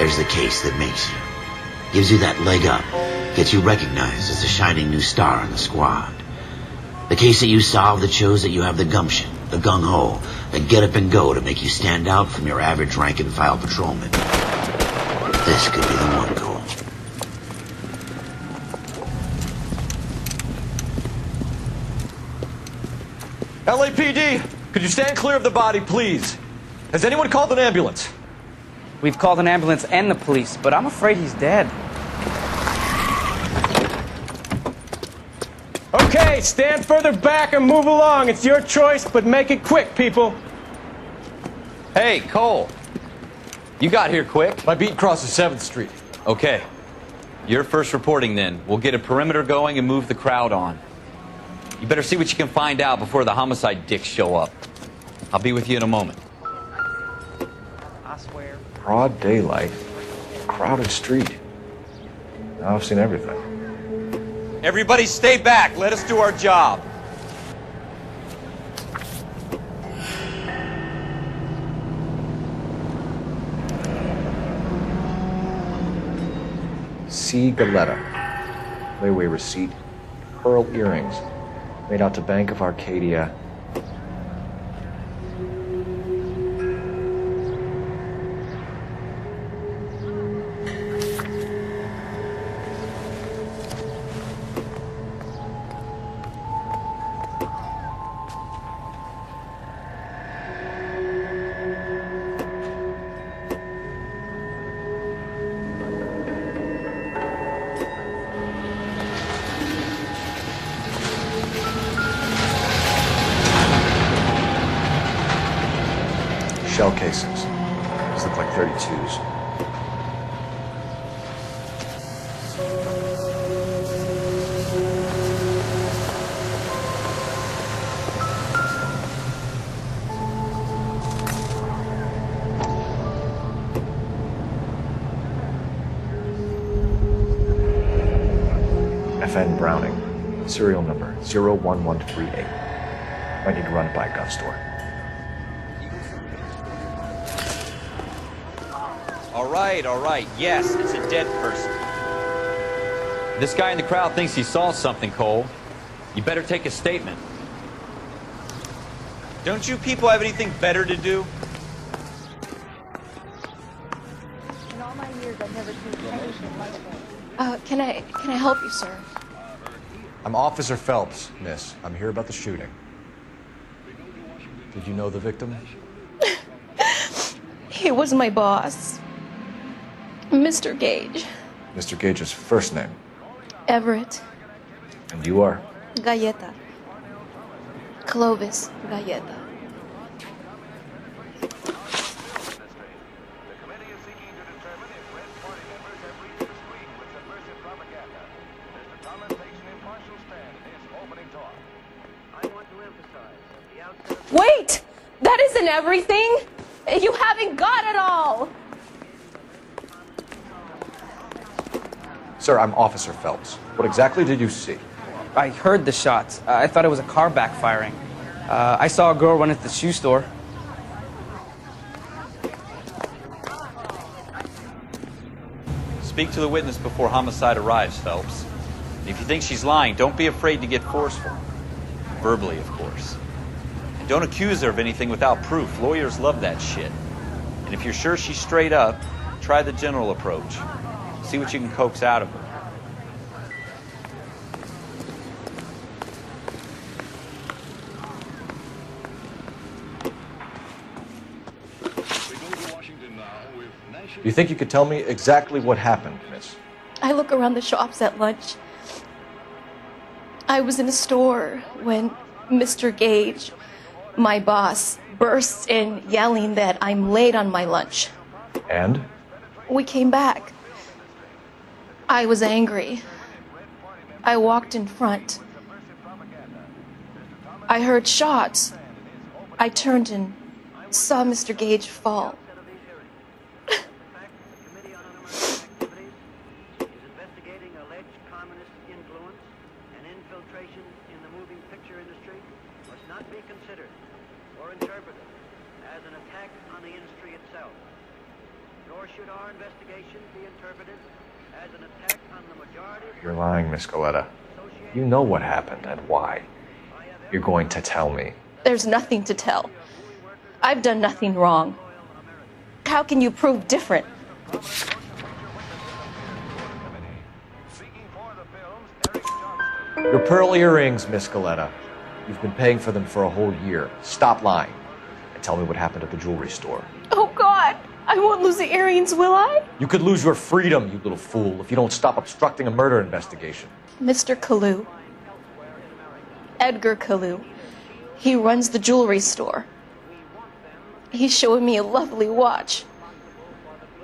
There's the case that makes you. Gives you that leg up. Gets you recognized as a shining new star in the squad. The case that you solved that shows that you have the gumption, the gung-ho, the get up and go to make you stand out from your average rank-and-file patrolman. This could be the one, Cole. LAPD, could you stand clear of the body, please? Has anyone called an ambulance? We've called an ambulance and the police, but I'm afraid he's dead. Okay, stand further back and move along. It's your choice, but make it quick, people. Hey, Cole. You got here quick. My beat crosses 7th Street. Okay. You're first reporting then. We'll get a perimeter going and move the crowd on. You better see what you can find out before the homicide dicks show up. I'll be with you in a moment. I swear. Broad daylight, crowded street. Now I've seen everything. Everybody stay back. Let us do our job. C. Galetta. Layaway receipt. Pearl earrings. Made out to Bank of Arcadia. Shell casings. These look like 32s. FN Browning. Serial number 01138. Might need to run it by a gun store. All right. Yes, it's a dead person. This guy in the crowd thinks he saw something, Cole. You better take a statement. Don't you people have anything better to do? In all my years, I've never seen anything like it. Can I help you, sir? I'm Officer Phelps, miss. I'm here about the shooting. Did you know the victim? He was my boss. Mr. Gage. Mr. Gage's first name. Everett. And you are? Galleta. Clovis Galleta. Wait! That isn't everything! You haven't got it all! Sir, I'm Officer Phelps. What exactly did you see? I heard the shots. I thought it was a car backfiring. I saw a girl run into the shoe store. Speak to the witness before homicide arrives, Phelps. And if you think she's lying, don't be afraid to get forceful. Verbally, of course. And don't accuse her of anything without proof. Lawyers love that shit. And if you're sure she's straight up, try the general approach. See what you can coax out of her. Do you think you could tell me exactly what happened, miss? I look around the shops at lunch. I was in a store when Mr. Gage, my boss, bursts in yelling that I'm late on my lunch. And? We came back. I was angry. I walked in front. I heard shots. I turned and saw Mr. Gage fall. nor should our investigation be interpreted as an attack on the majority of You're lying, Miss Goleta. You know what happened and why. You're going to tell me. There's nothing to tell. I've done nothing wrong. How can you prove different? Your pearl earrings, Miss Goleta. You've been paying for them for a whole year. Stop lying and tell me what happened at the jewelry store. Oh, God! I won't lose the earrings, will I? You could lose your freedom, you little fool, if you don't stop obstructing a murder investigation. Mr. Kalu. Edgar Kalu. He runs the jewelry store. He's showing me a lovely watch.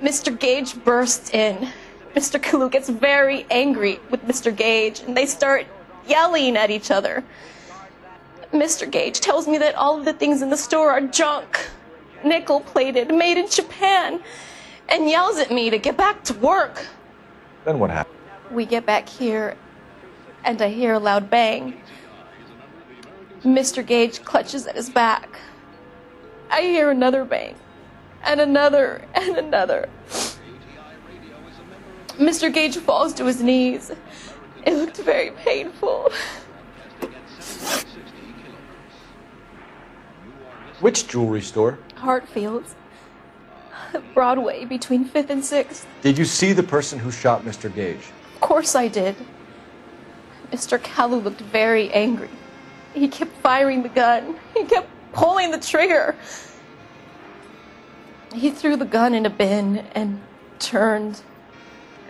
Mr. Gage bursts in. Mr. Kalu gets very angry with Mr. Gage, and they start yelling at each other. Mr. Gage tells me that all of the things in the store are junk, nickel-plated, made in Japan, and yells at me to get back to work. Then what happened? We get back here, and I hear a loud bang. Mr. Gage clutches at his back. I hear another bang, and another, and another. Mr. Gage falls to his knees. It looked very painful. Which jewelry store? Hartfield's. Broadway, between 5th and 6th. Did you see the person who shot Mr. Gage? Of course I did. Mr. Kalu looked very angry. He kept firing the gun. He kept pulling the trigger. He threw the gun in a bin and turned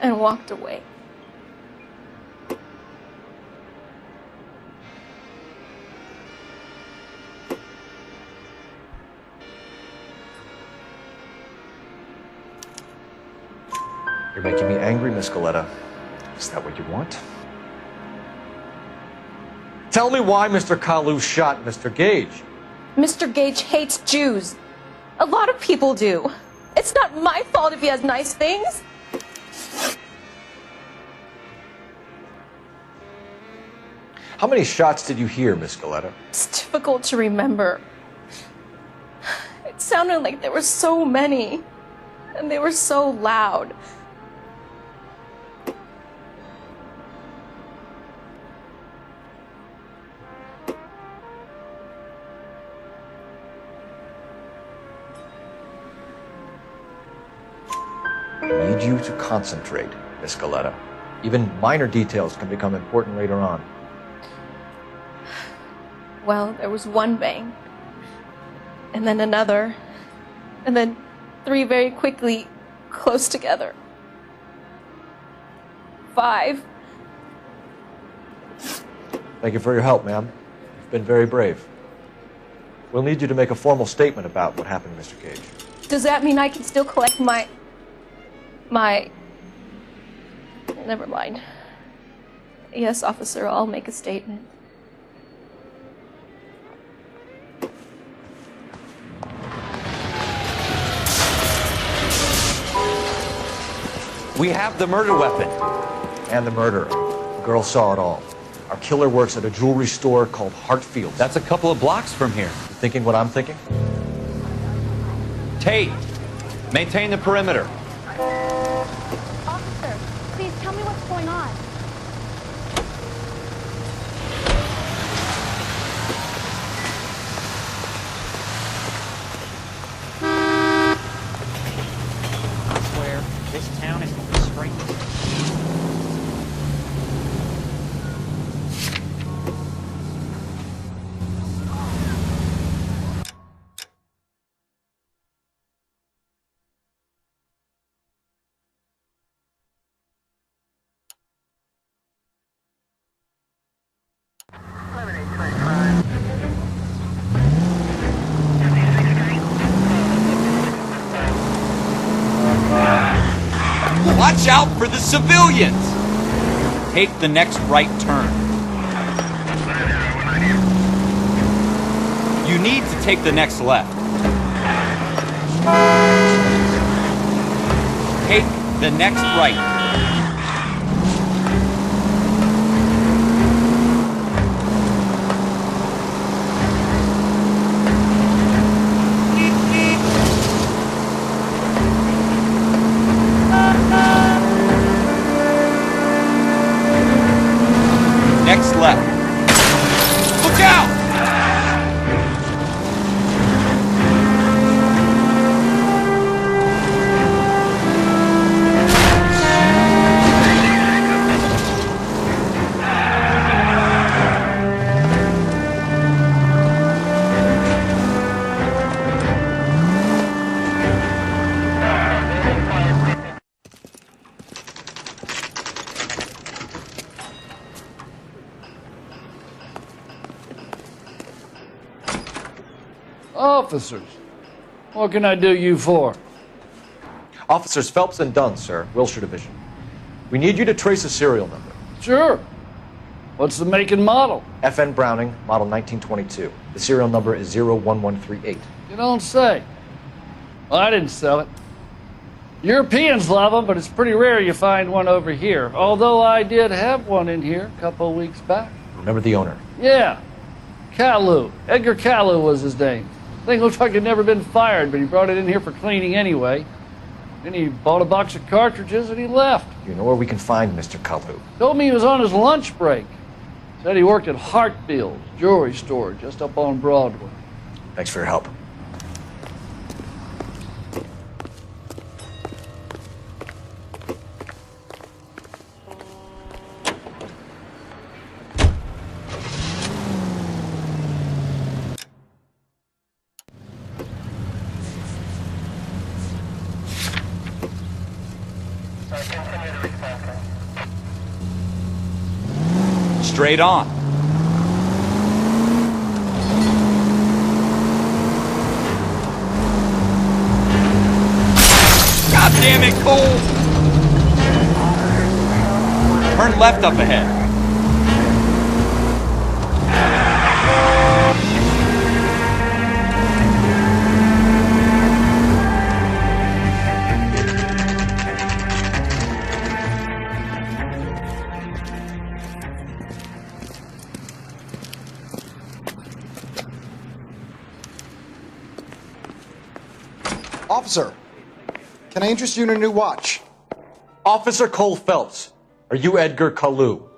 and walked away. You're making me angry, Miss Goleta. Is that what you want? Tell me why Mr. Kalu shot Mr. Gage. Mr. Gage hates Jews. A lot of people do. It's not my fault if he has nice things. How many shots did you hear, Miss Goleta? It's difficult to remember. It sounded like there were so many, and they were so loud. I need you to concentrate, Miss Goleta. Even minor details can become important later on. Well, there was one bang, and then another, and then 3 very quickly, close together. 5. Thank you for your help, ma'am. You've been very brave. We'll need you to make a formal statement about what happened, Mr. Gage. Does that mean I can still collect my... Never mind. Yes, officer, I'll make a statement. We have the murder weapon. And the murderer. The girl saw it all. Our killer works at a jewelry store called Hartfield's. That's a couple of blocks from here. You thinking what I'm thinking? Tate, maintain the perimeter. Officer, please tell me what's going on. I swear, this town is going straight. Watch out for the civilians! Take the next right turn. You need to take the next left. Take the next right. officers. What can I do you for? Officers Phelps and Dunn, sir, Wilshire Division. We need you to trace a serial number. Sure. What's the make and model? FN Browning, model 1922. The serial number is 01138. You don't say. Well, I didn't sell it. Europeans love them, but it's pretty rare you find one over here. Although I did have one in here a couple of weeks back. Remember the owner? Yeah. Kalu. Edgar Kalu was his name. Thing looked like he'd never been fired, but he brought it in here for cleaning anyway. Then he bought a box of cartridges and he left. You know where we can find Mr. Kalu? Told me he was on his lunch break. Said he worked at Hartfield's jewelry store just up on Broadway. Thanks for your help. Straight on. God damn it, Cole! Turn left up ahead. Officer, can I interest you in a new watch? Officer Cole Phelps, are you Edgar Kalu?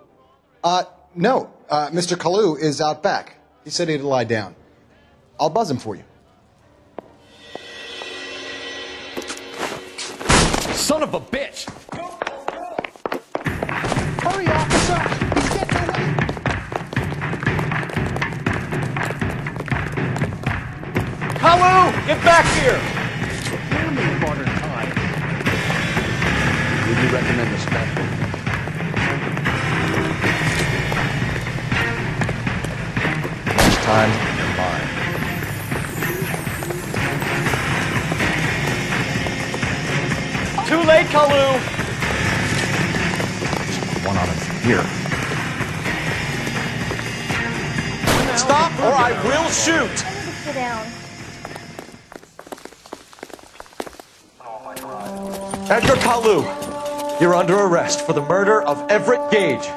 No. Mr. Kalu is out back. He said he'd lie down. I'll buzz him for you. Son of a bitch! Hurry, officer! He's getting away! Kalu, get back here! Modern times. Would you recommend a special? Next time, you're mine. Too late, Kalu! One on him here. Stop or I will shoot! Sit down. Edgar Kalu, you're under arrest for the murder of Everett Gage.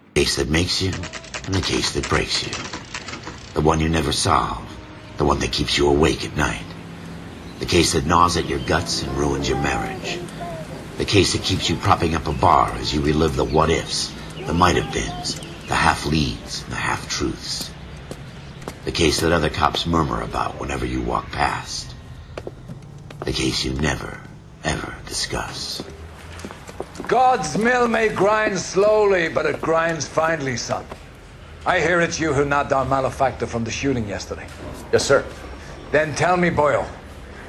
The case that makes you and the case that breaks you. The one you never solve. The one that keeps you awake at night. The case that gnaws at your guts and ruins your marriage. The case that keeps you propping up a bar as you relive the what-ifs, the might-have-beens, the half-leads, and the half-truths. The case that other cops murmur about whenever you walk past. The case you never, ever discuss. God's mill may grind slowly, but it grinds finely, son. I hear it's you who knocked down Malefactor from the shooting yesterday. Yes, sir. Then tell me, Boyle,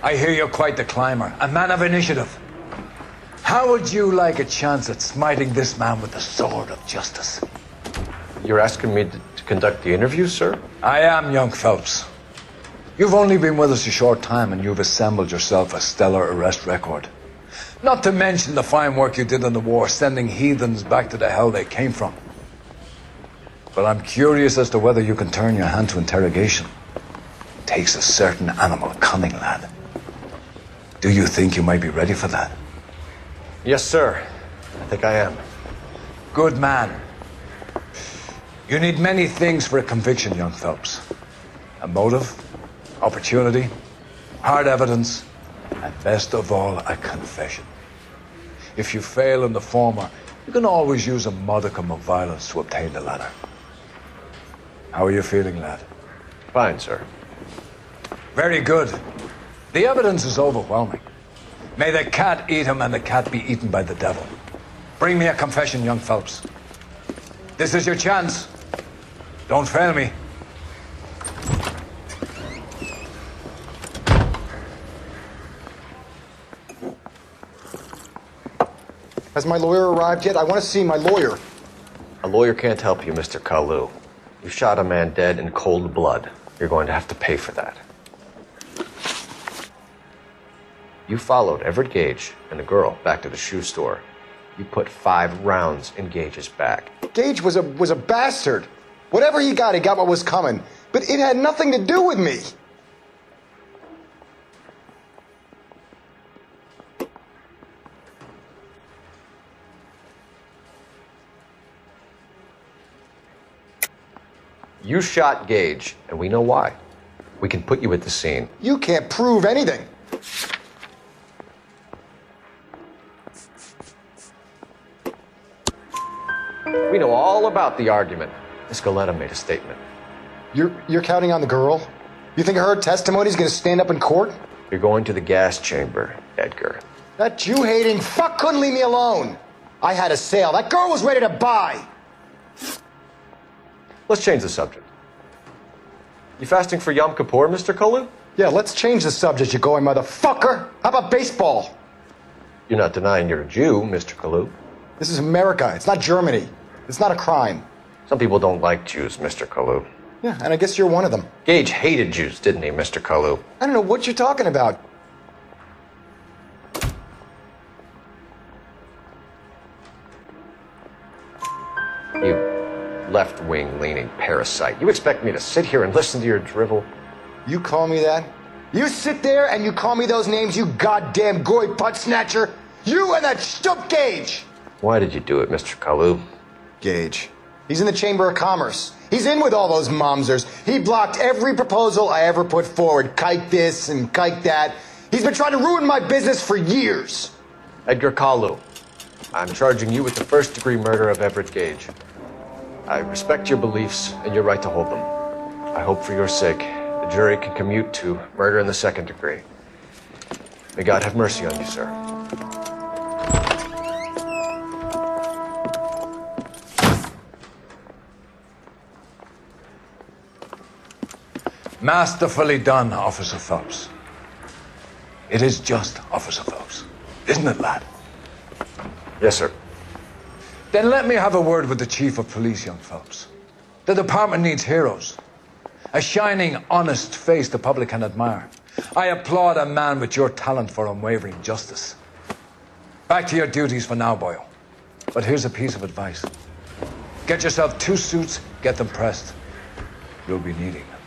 I hear you're quite the climber, a man of initiative. How would you like a chance at smiting this man with the sword of justice? You're asking me to conduct the interview, sir? I am, young Phelps. You've only been with us a short time and you've assembled yourself a stellar arrest record. Not to mention the fine work you did in the war, sending heathens back to the hell they came from. But I'm curious as to whether you can turn your hand to interrogation. It takes a certain animal cunning, lad. Do you think you might be ready for that? Yes, sir. I think I am. Good man. You need many things for a conviction, young Phelps. A motive, opportunity, hard evidence, and best of all, a confession. If you fail in the former, you can always use a modicum of violence to obtain the latter. How are you feeling, lad? Fine, sir. Very good. The evidence is overwhelming. May the cat eat him and the cat be eaten by the devil. Bring me a confession, young Phelps. This is your chance. Don't fail me. Has my lawyer arrived yet? I want to see my lawyer. A lawyer can't help you, Mr. Kalu. You shot a man dead in cold blood. You're going to have to pay for that. You followed Everett Gage and the girl back to the shoe store. You put 5 rounds in Gage's back. Gage was a bastard. Whatever he got what was coming. But it had nothing to do with me. You shot Gage, and we know why. We can put you at the scene. You can't prove anything. We know all about the argument. Escaleta made a statement. You're counting on the girl? You think her testimony's gonna stand up in court? You're going to the gas chamber, Edgar. That Jew-hating fuck couldn't leave me alone. I had a sale. That girl was ready to buy. Let's change the subject. You fasting for Yom Kippur, Mr. Kalu? Yeah, let's change the subject, you going motherfucker. How about baseball? You're not denying you're a Jew, Mr. Kalu. This is America. It's not Germany. It's not a crime. Some people don't like Jews, Mr. Kalu. Yeah, and I guess you're one of them. Gage hated Jews, didn't he, Mr. Kalu? I don't know what you're talking about. You left-wing leaning parasite. You expect me to sit here and listen to your drivel? You call me that? You sit there and you call me those names, you goddamn goy putt snatcher? You and that stup Gage! Why did you do it, Mr. Kalu? Gage. He's in the Chamber of Commerce. He's in with all those momsers. He blocked every proposal I ever put forward. Kike this and kike that. He's been trying to ruin my business for years. Edgar Kalu, I'm charging you with the first-degree murder of Everett Gage. I respect your beliefs and your right to hold them. I hope for your sake the jury can commute to murder in the second degree. May God have mercy on you, sir. Masterfully done, Officer Phelps. It is just, Officer Phelps. Isn't it, lad? Yes, sir. Then let me have a word with the Chief of Police, young Phelps. The department needs heroes. A shining, honest face the public can admire. I applaud a man with your talent for unwavering justice. Back to your duties for now, boyo. But here's a piece of advice. Get yourself 2 suits, get them pressed. You'll be needing them.